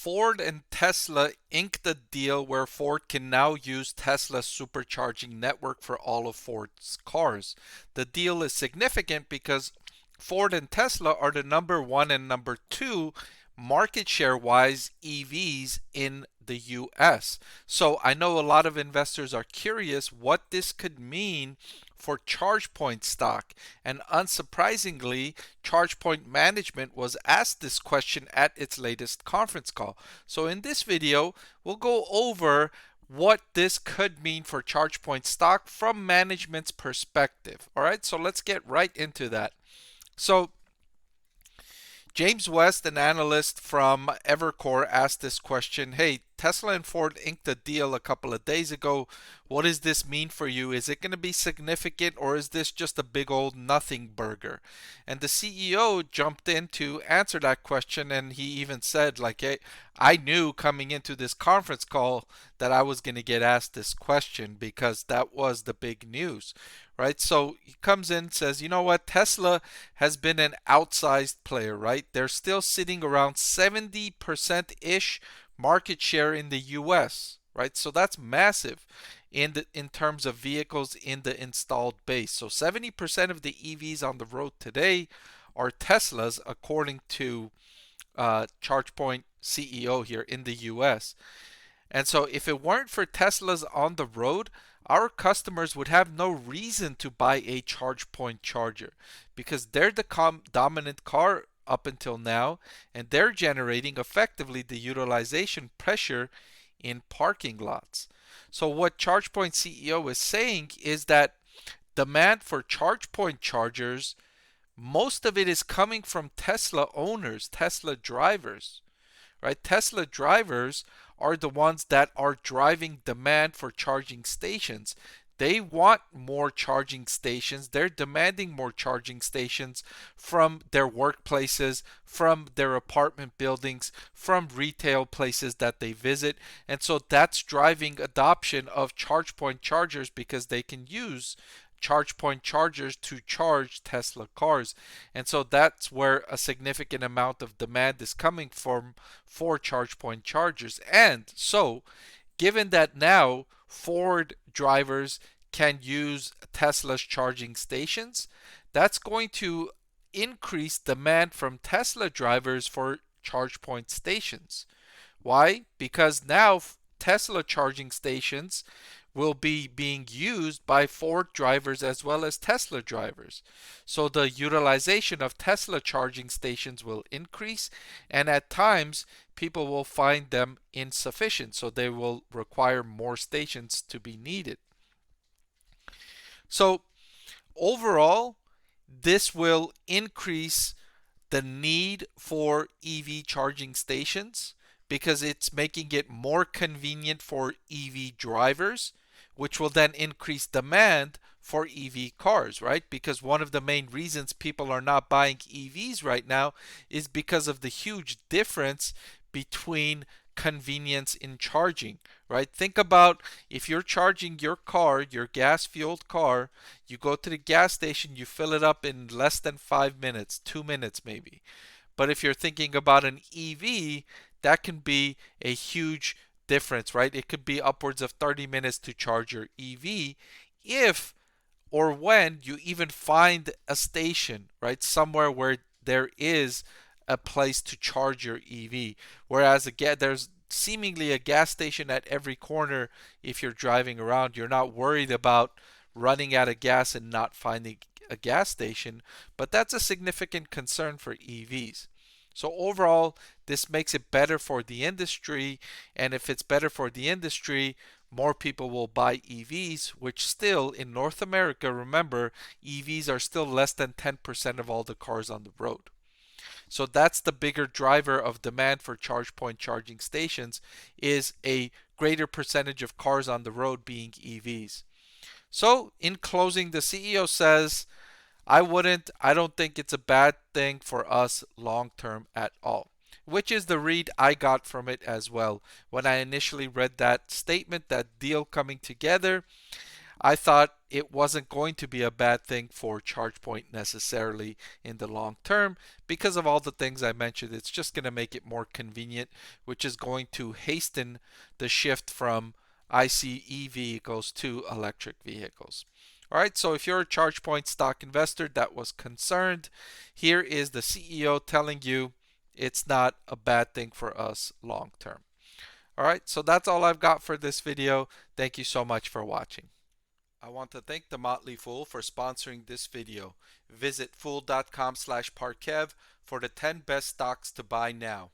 Ford and Tesla inked a deal where Ford can now use Tesla's supercharging network for all of Ford's cars. The deal is significant because Ford and Tesla are the number one and number two market share wise EVs in the US. So I know a lot of investors are curious what this could mean for ChargePoint stock. And unsurprisingly, ChargePoint management was asked this question at its latest conference call. So in this video, we'll go over what this could mean for ChargePoint stock from management's perspective. All right, so let's get right into that. So James West, an analyst from Evercore, asked this question. Hey, Tesla and Ford inked a deal a couple of days ago. What does this mean for you? Is it going to be significant, or is this just a big old nothing burger? And the CEO jumped in to answer that question, and he even said, like, hey, I knew coming into this conference call that I was going to get asked this question because that was the big news, right? So he comes in and says, you know what? Tesla has been an outsized player, right? They're still sitting around 70%-ish market share in the US, right? So that's massive in terms of vehicles in the installed base. So 70% of the EVs on the road today are Teslas, according to ChargePoint CEO here in the US. And so if it weren't for Teslas on the road, our customers would have no reason to buy a ChargePoint charger because they're the dominant car up until now, and they're generating effectively the utilization pressure in parking lots. So what ChargePoint CEO is saying is that demand for ChargePoint chargers, most of it is coming from Tesla owners, Tesla drivers, right? Tesla drivers are the ones that are driving demand for charging stations. They want more charging stations. They're demanding more charging stations from their workplaces, from their apartment buildings, from retail places that they visit. And so that's driving adoption of ChargePoint chargers because they can use ChargePoint chargers to charge Tesla cars. And so that's where a significant amount of demand is coming from for ChargePoint chargers. And so, given that now Ford drivers can use Tesla's charging stations, that's going to increase demand from Tesla drivers for ChargePoint stations. Why? Because now Tesla charging stations will be being used by Ford drivers as well as Tesla drivers. So the utilization of Tesla charging stations will increase, and at times people will find them insufficient, so they will require more stations to be needed. So overall, this will increase the need for EV charging stations because it's making it more convenient for EV drivers, which will then increase demand for EV cars, right? Because one of the main reasons people are not buying EVs right now is because of the huge difference between convenience in charging, right? Think about if you're charging your car, your gas-fueled car, you go to the gas station, you fill it up in less than 5 minutes, 2 minutes maybe. But if you're thinking about an EV, that can be a huge difference, right? It could be upwards of 30 minutes to charge your EV if or when you even find a station, right? Somewhere where there is a place to charge your EV. Whereas again, there's seemingly a gas station at every corner if you're driving around. You're not worried about running out of gas and not finding a gas station, but that's a significant concern for EVs. So overall, this makes it better for the industry, and if it's better for the industry, more people will buy EVs, which still in North America, remember, EVs are still less than 10% of all the cars on the road. So that's the bigger driver of demand for ChargePoint charging stations, is a greater percentage of cars on the road being EVs. So in closing, the CEO says, I don't think it's a bad thing for us long term at all, which is the read I got from it as well. When I initially read that statement, that deal coming together, I thought it wasn't going to be a bad thing for ChargePoint necessarily in the long term because of all the things I mentioned. It's just going to make it more convenient, which is going to hasten the shift from ICE vehicles to electric vehicles. All right, so if you're a ChargePoint stock investor that was concerned, here is the CEO telling you it's not a bad thing for us long term. All right, so that's all I've got for this video. Thank you so much for watching. I want to thank the Motley Fool for sponsoring this video. Visit fool.com/Parkev for the 10 best stocks to buy now.